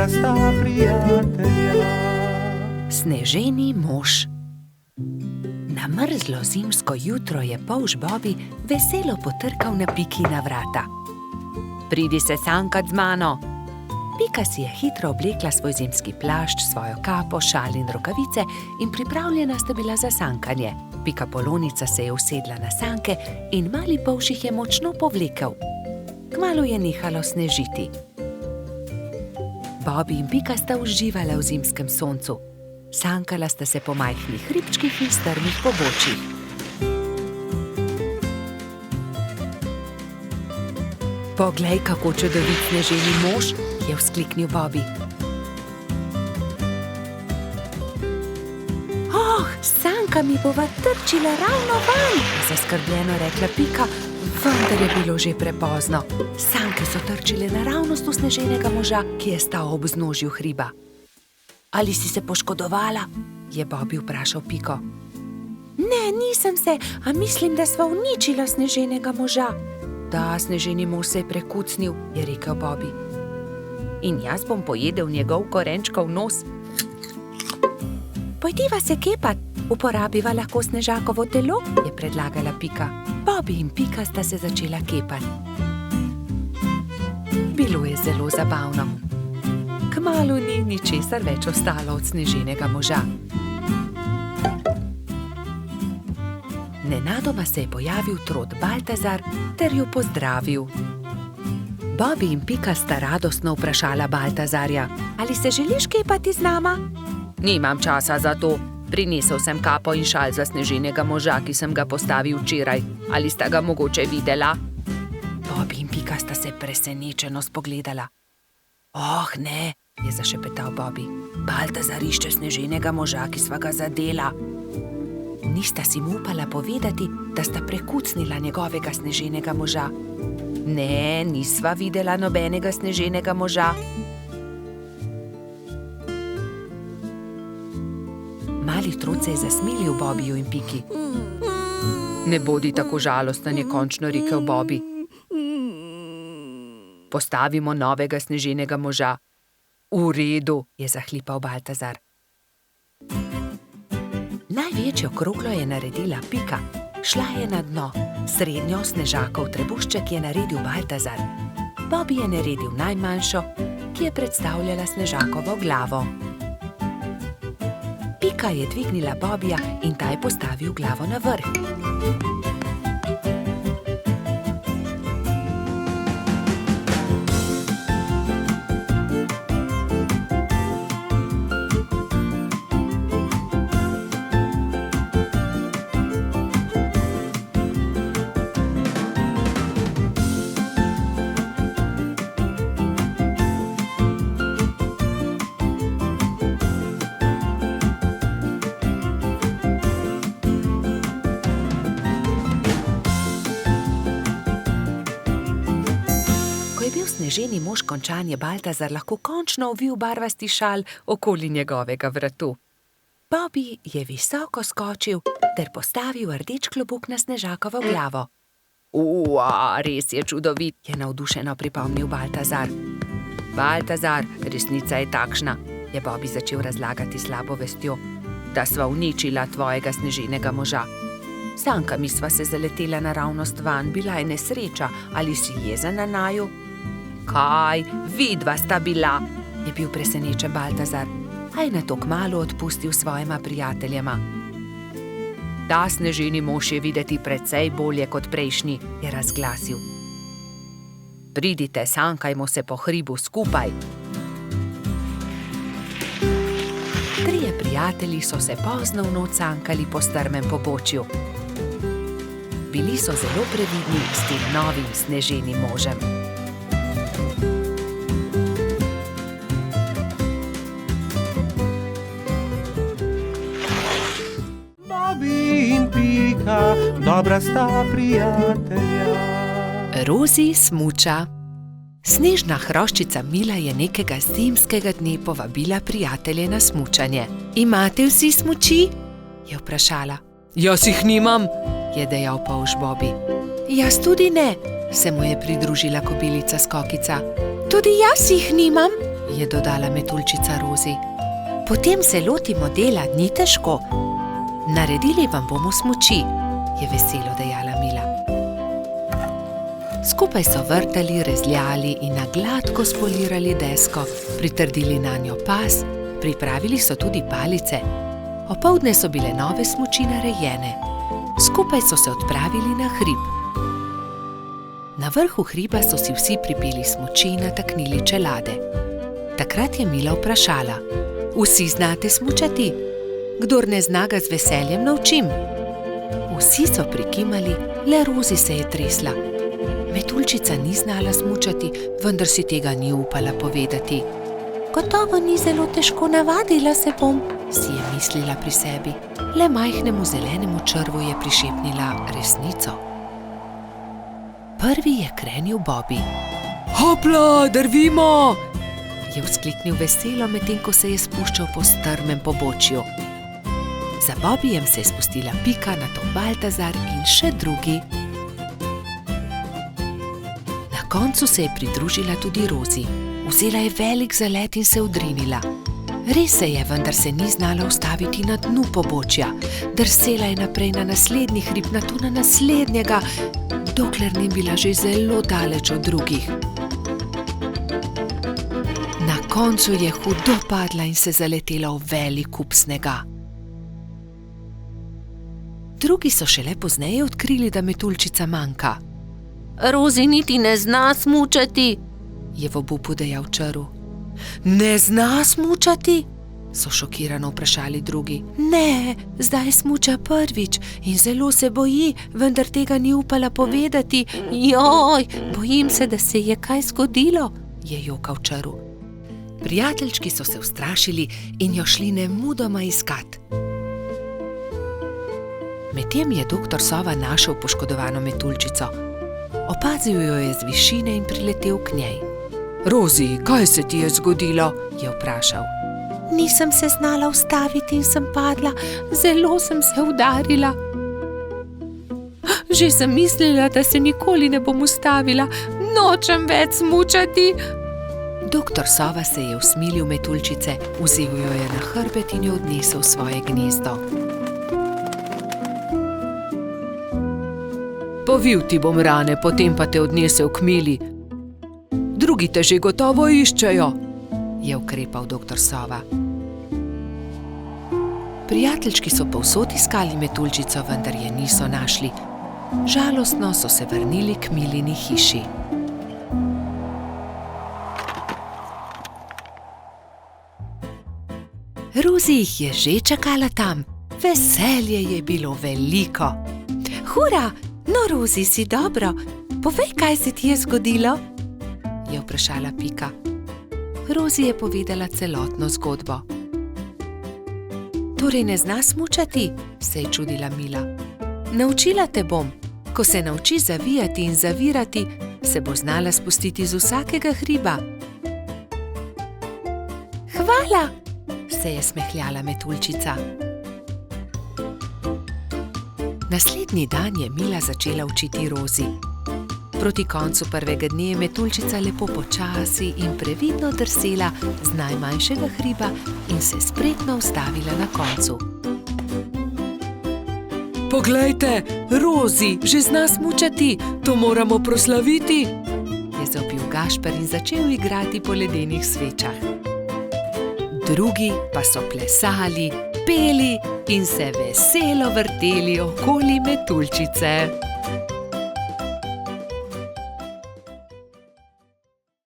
dobra sta prijatelja. Sneženi mož. Na mrzlo zimsko jutro je polž Bobby veselo potrkal na Pikina vrata. Pridi se sankat z mano. Pika si je hitro oblekla svoj zimski plašč, svojo kapo, šal in rokavice in pripravljena sta bila za sankanje. Pika Polonica se je usedla na sanke in mali polž jih je močno povlekel. Kmalu je nehalo snežiti. Bobby in Pika sta uživala v zimskem soncu. Sankala sta se po majhnih hribčkih in strmih pobočjih. Poglej, kako čudovit sneženi mož, je vzkliknil Bobby. Oh, sanka mi bova trčila ravno van, je zaskrbljeno rekla Pika, vendar je bilo že prepozno. Sanke so trčile naravnost v sneženega moža, ki je stal ob vznožju hriba. Ali si se poškodovala? Je Bobby vprašal Piko. Ne, nisem se, a mislim, da sva uničila sneženega moža. Da, sneženi mož se je prekucnil, je rekel Bobby. In jaz bom pojedel njegov korenčkov nos. Pojdiva se kepat, uporabiva lahko snežakovo telo, je predlagala Pika. Bobby in Pika sta se začela kepat. Bilo je zelo zabavno. Kmalu ni ničesar več ostalo od sneženega moža. Nenadoma se je pojavil trod Baltazar ter jo pozdravil. Bobby in Pika sta radostno vprašala Baltazarja, ali se želiš kepati z nama? Nimam časa za to. Prinesel sem kapo in šal za sneženega moža, ki sem ga postavil včeraj. Ali sta ga mogoče videla? Bobby in Pika sta se presenečeno spogledala. Oh, ne, je zašepetal Bobby. Baltazar išče sneženega moža, ki sva ga zadela. Nista si mu upala povedati, da sta prekucnila njegovega sneženega moža. Ne, nisva videla nobenega sneženega moža. Mali trud se je zasmilil Bobbyju in Piki. Ne bodi tako žalosten, je končno rekel Bobby. Postavimo novega sneženega moža. V redu, je zahlipal Baltazar. Največjo kroglo je naredila Pika. Šla je na dno. Srednjo snežakov trebušček je naredil Baltazar. Bobby je naredil najmanjšo, ki je predstavljala snežakovo glavo. Pika je dvignila Bobbyja in ta je postavil glavo na vrh. Sneženi mož končan je Baltazar lahko končno ovil barvasti šal okoli njegovega vratu. Bobby je visoko skočil ter postavil rdeč klobuk na snežakovo glavo. Res je čudovit, je navdušeno pripomnil Baltazar. Baltazar, resnica je takšna, je Bobby začel razlagati slabo vestjo, da sva uničila tvojega sneženega moža. Sankami sva se zaletela naravnost van, bila je nesreča, ali si jezen na naju? Kaj, vidva sta bila, je bil presenečen Baltazar, a je nato kmalu odpustil svojima prijateljema. Ta sneženi mož je videti precej bolje kot prejšnji, je razglasil. Pridite, sankajmo se po hribu skupaj. Trije prijatelji so se pozno v noč sankali po strmem pobočju. Bili so zelo previdni s tem novim sneženim možem. Bobby in Pika, dobra sta prijatelja. Rozi smuča. Snežna hroščica Mila je nekega zimskega dne povabila prijatelje na smučanje. Imate vsi smuči? Je vprašala. Jaz jih nimam, je dejal polž Bobby. Jaz tudi ne, se mu je pridružila kobilica Skokica. Tudi jaz jih nimam, je dodala metuljčica Rozi. Potem se lotimo dela, ni težko. Naredili vam bomo smuči, je veselo dejala Mila. Skupaj so vrtali, rezljali in na gladko spolirali desko, pritrdili nanjo pas, pripravili so tudi palice. Opoldne so bile nove smuči narejene. Skupaj so se odpravili na hrib. Na vrhu hriba so si vsi pripeli smuči in nataknili čelade. Takrat je Mila vprašala: Vsi znate smučati? Kdor ne zna, ga z veseljem naučim. Vsi so prikimali, le Rozi se je tresla. Metuljčica ni znala smučati, vendar si tega ni upala povedati. Gotovo ni zelo težko, navadila se bom, si je mislila pri sebi. Le majhnemu zelenemu črvu je prišepnila resnico. Prvi je krenil Bobby. Hopla, drvimo! Je vzkliknil veselo, medtem ko se je spuščal po strmem pobočju. Za Bobbyjem se je spustila Pika, nato Baltazar in še drugi. Na koncu se je pridružila tudi Rozi. Vzela je velik zalet in se odrinila. Res se je, vendar se ni znala ustaviti na dnu pobočja. Drsela je naprej na naslednji hrib, nato na naslednjega, dokler ni bila že zelo daleč od drugih. Na koncu je hudo padla in se zaletela v velik kup snega. Drugi so šele pozneje odkrili, da metuljčica manjka. Rozi niti ne zna smučati, je v obupu dejal črv. Ne zna smučati? So šokirano vprašali drugi. Ne, zdaj smuča prvič in zelo se boji, vendar tega ni upala povedati. Joj, bojim se, da se je kaj zgodilo, je jokal črv. Prijateljčki so se ustrašili in jo šli nemudoma iskat. Medtem je doktor Sova našel poškodovano metuljčico. Opazil jo je z višine in priletel k njej. Rozi, kaj se ti je zgodilo? Je vprašal. Nisem se znala ustaviti in sem padla, zelo sem se udarila. Že sem mislila, da se nikoli ne bom ustavila, nočem več smučati. Doktor Sova se je usmilil metuljčice, vzel jo je na hrbet in jo odnesel v svoje gnezdo. Povil ti bom rane, potem pa te odnesel k Mili. Drugi te že gotovo iščejo, je ukrepal doktor Sova. Prijateljčki so povsod iskali metuljčico, vendar je niso našli. Žalostno so se vrnili k Milini hiši. Rozi jih je že čakala tam. Veselje je bilo veliko. Hura! No, Rozi, si dobro. Povej, kaj se ti je zgodilo? Je vprašala Pika. Rozi je povedala celotno zgodbo. Torej ne zna smučati? Se je čudila Mila. Naučila te bom. Ko se nauči zavijati in zavirati, se bo znala spustiti z vsakega hriba. Hvala, se je smehljala metuljčica. Naslednji dan je Mila začela učiti Rozi. Proti koncu prvega dne je metuljčica lepo počasi in previdno drsela z najmanjšega hriba in se spretno ustavila na koncu. Poglejte, Rozi že zna smučati, to moramo proslaviti, je zavpil Gašper in začel igrati po ledenih svečah. Drugi pa so plesali, peli in se veselo vrteli okoli metuljčice.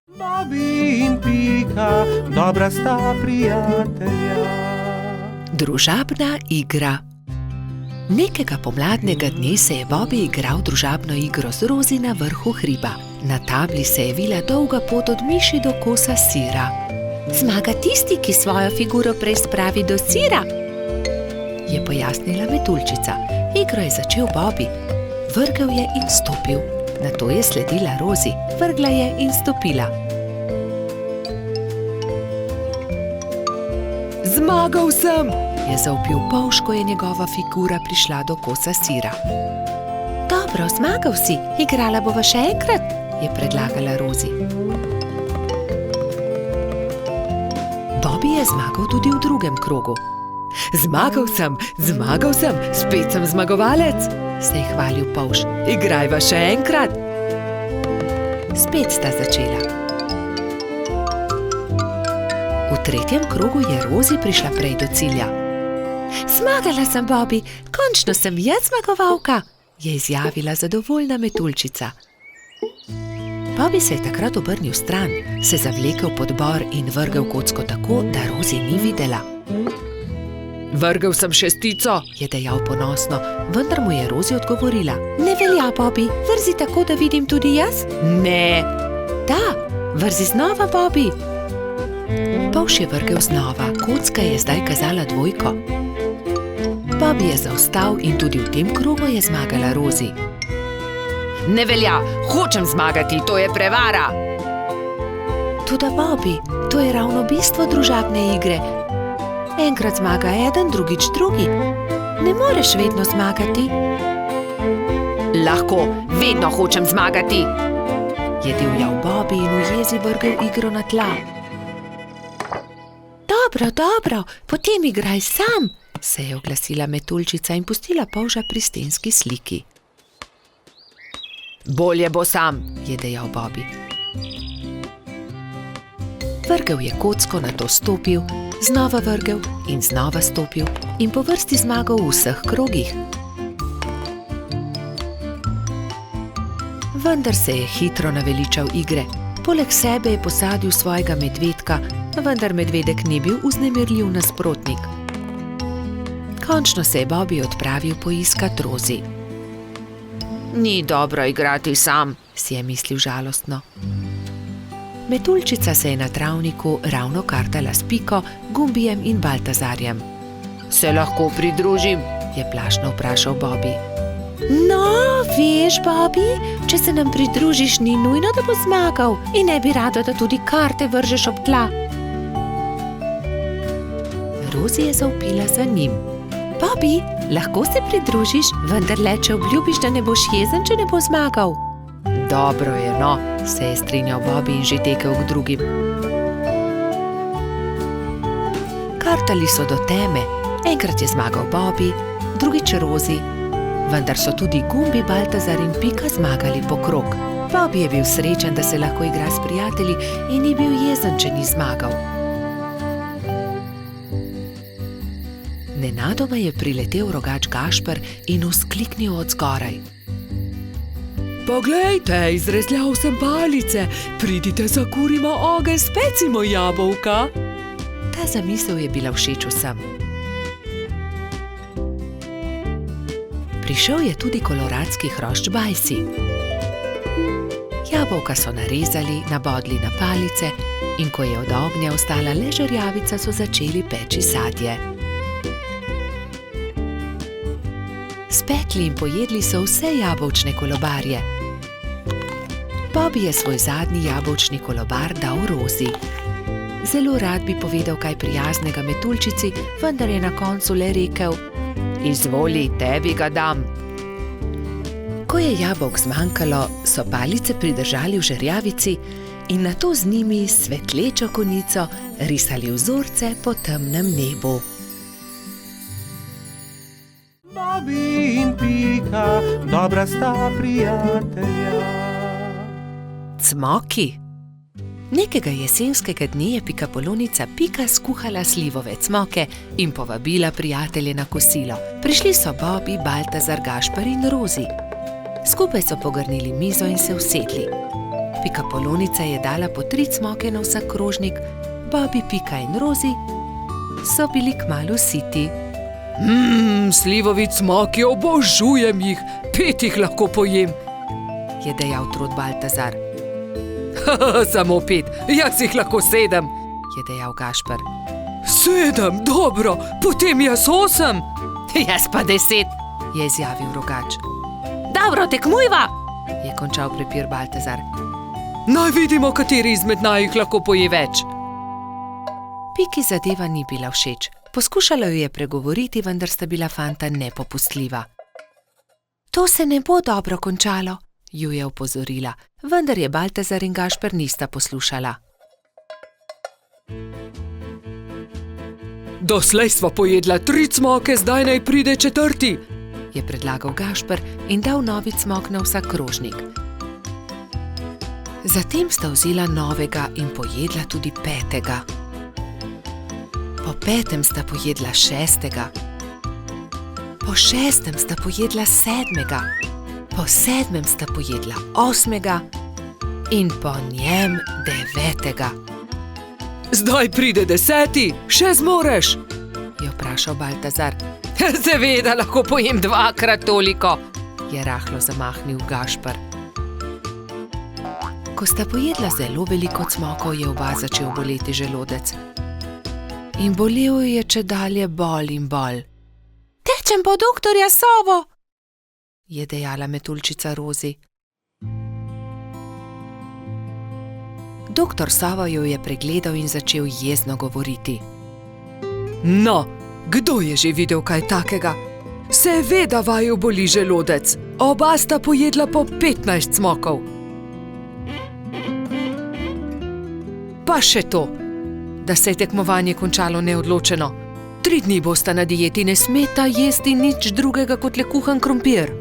Bobby in Pika, dobra sta prijatelja. Družabna igra. Nekega pomladnega dne se je Bobby igral družabno igro z Rozi na vrhu hriba. Na tabli se je vila dolga pot od miši do kosa sira. Zmaga tisti, ki svojo figuro prej spravi do sira, je pojasnila metuljčica. Igro je začel Bobby. Vrgel je in stopil. Nato je sledila Rozi. Vrgla je in stopila. Zmagal sem, je zavpil polž, ko je njegova figura prišla do kosa sira. Dobro, zmagal si, igrala bova še enkrat, je predlagala Rozi. Bobby je zmagal tudi v drugem krogu. Zmagal sem, spet sem zmagovalec, se je hvalil polž. Igrajva še enkrat. Spet sta začela. V tretjem krogu je Rozi prišla prej do cilja. Zmagala sem, Bobby, končno sem jaz zmagovalka, je izjavila zadovoljna metuljčica. Bobby se je takrat obrnil stran, se zavlekel pod bor in vrgel kocko tako, da Rozi ni videla. Vrgel sem šestico, je dejal ponosno, vendar mu je Rozi odgovorila. Ne velja, Bobby, vrzi tako, da vidim tudi jaz? Ne. Da, vrzi znova, Bobby. Polž je vrgel znova, kocka je zdaj kazala dvojko. Bobby je zaostal in tudi v tem krogu je zmagala Rozi. Ne velja, hočem zmagati, to je prevara. Toda, Bobby, to je ravno bistvo družabne igre. Enkrat zmaga eden, drugič drugi. Ne moreš vedno zmagati. Lahko, vedno hočem zmagati, je divjal Bobby in v jezi vrgel igro na tla. Dobro, potem igraj sam, se je oglasila metuljčica in pustila polža pri stenski sliki. Bolje bo sam, je dejal Bobby. Vrgel je kocko, nato stopil, znova vrgel in znova stopil in po vrsti zmagal v vseh krogih. Vendar se je hitro naveličal igre. Poleg sebe je posadil svojega medvedka, vendar medvedek ni bil vznemirljiv nasprotnik. Končno se je Bobby odpravil poiskat Rozi. Ni dobro igrati sam, si je mislil žalostno. Metuljčica se je na travniku ravno kartala s Piko, Gumbijem in Baltazarjem. Se lahko pridružim? Je plašno vprašal Bobby. No, veš, Bobby, če se nam pridružiš, ni nujno, da bo zmagal in ne bi rada, da tudi karte vržeš ob tla. Rozi je zavpila za njim. Bobby, lahko se pridružiš, vendar le, če obljubiš, da ne boš jezen, če ne bo zmagal. Dobro je, no, se je strinjal Bobby in že tekel k drugim. Kartali so do teme, enkrat je zmagal Bobby, drugič Rozi, vendar so tudi Gumbi, Baltazar in Pika zmagali po krog. Bobby je bil srečen, da se lahko igra s prijatelji in ni bil jezen, če ni zmagal. Nenadoma je priletel rogač Gašper in vzkliknil od zgoraj. Poglejte, izrezljal sem palice, pridite, zakurimo ogenj, specimo jabolka. Ta zamisel je bila všeč vsem. Prišel je tudi koloradski hrošč Bajsi. Jabolka so narezali, nabodli na palice in ko je od ognja ostala le žerjavica, so začeli peči sadje. Spekli in pojedli so vse jabolčne kolobarje. Bobby je svoj zadnji jabolčni kolobar dal Rozi. Zelo rad bi povedal kaj prijaznega metuljčici, vendar je na koncu le rekel: Izvoli, tebi ga dam. Ko je jabolk zmanjkalo, so palice pridržali v žerjavici in nato z njimi s svetlečo konico risali vzorce po temnem nebu. Bobby in Pika, dobra sta prijatelja. Cmoki. Nekega jesenskega dne je pikapolonica Pika skuhala slivove cmoke in povabila prijatelje na kosilo. Prišli so Bobby, Baltazar, Gašper in Rozi. Skupaj so pogrnili mizo in se usedli. Pikapolonica je dala po 3 cmoke na vsak krožnik, Bobby, Pika in Rozi so bili kmalu siti. Slivovi cmoki, obožujem jih, 5 jih lahko pojem, je dejal trod Baltazar. Samo 5, jaz jih lahko 7, je dejal Gašper. 7, dobro, potem jaz 8. Jaz pa 10, je izjavil rogač. Dobro, tekmujva, je končal prepir Baltazar. Naj vidimo, kateri izmed najih lahko poje več. Piki zadeva ni bila všeč. Poskušala jo je pregovoriti, vendar sta bila fanta nepopustljiva. To se ne bo dobro končalo, ju je opozorila, vendar je Baltazar in Gašper nista poslušala. Doslej sva pojedla 3 cmoke, zdaj naj pride 4. je predlagal Gašper in dal novi cmok na vsak krožnik. Zatem sta vzela novega in pojedla tudi 5. Po 5. sta pojedla 6. Po 6. sta pojedla 7. Po 7. sta pojedla 8. in po njem 9. Zdaj pride 10, še zmoreš? je vprašal Baltazar. Seveda lahko pojem 2-krat toliko, je rahlo zamahnil Gašper. Ko sta pojedla zelo veliko cmokov, je oba začel boleti želodec. In bolel je čedalje bolj in bolj. Tečem po doktorja Sovo, je dejala metuljčica Rozi. Doktor Sova jo je pregledal in začel jezno govoriti. No, kdo je že videl kaj takega? Seveda vaju boli želodec. Oba sta pojedla po 15 cmokov. Pa še to, da se je tekmovanje končalo neodločeno. 3 dni bosta na dieti, ne smeta jesti nič drugega kot le kuhan krompir.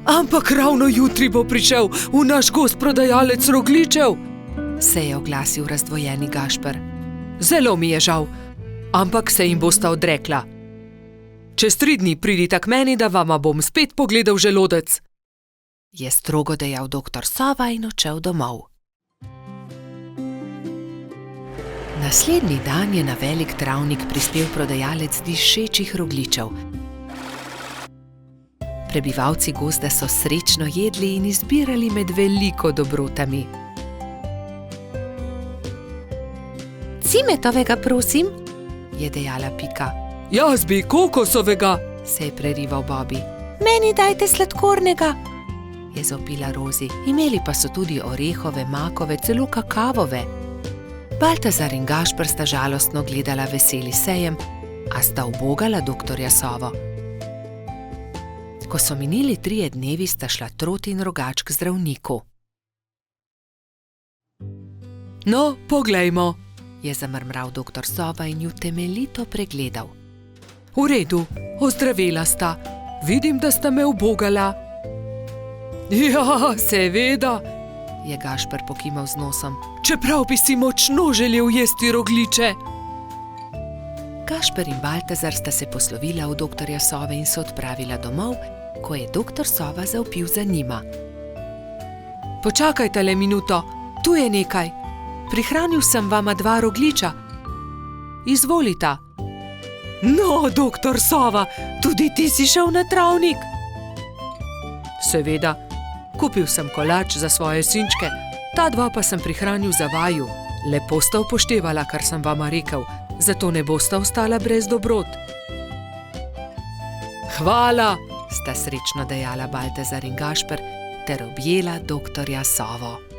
Ampak ravno jutri bo prišel v naš gozd prodajalec rogljičev, se je oglasil razdvojeni Gašper. Zelo mi je žal, ampak se jim bosta odrekla. Čez 3 dni pridita k meni, da vama bom spet pogledal želodec, je strogo dejal doktor Sova in odšel domov. Naslednji dan je na velik travnik prispel prodajalec dišečih rogljičev. Prebivalci gozda so srečno jedli in izbirali med veliko dobrotami. Cimetovega, prosim, je dejala Pika. Jaz bi kokosovega, se je prerival Bobby. Meni dajte sladkornega, je zavpila Rozi. Imeli pa so tudi orehove, makove, celo kakavove. Baltazar in Gašper sta žalostno gledala veseli sejem, a sta ubogala doktorja Sovo. Ko so minili 3 dnevi, sta šla Trot in Rogač k zdravniku. No, poglejmo, je zamrmral doktor Sova in ju temeljito pregledal. V redu, ozdravela sta. Vidim, da sta me ubogala. Ja, seveda, je Gašper pokimal z nosom. Čeprav bi si močno želel jesti rogljiče. Gašper in Baltazar sta se poslovila od doktorja Sove in se odpravila domov, ko je doktor Sova zavpil za njima. Počakajte le minuto, tu je nekaj. Prihranil sem vama 2 rogljiča. Izvolita. No, doktor Sova, tudi ti si šel na travnik? Seveda, kupil sem kolač za svoje sinčke, ta 2 pa sem prihranil za vaju. Lepo sta upoštevala, kar sem vama rekel, zato ne bosta ostala brez dobrot. Hvala, sta srečno dejala Baltazar in Gašper ter objela doktorja Sovo.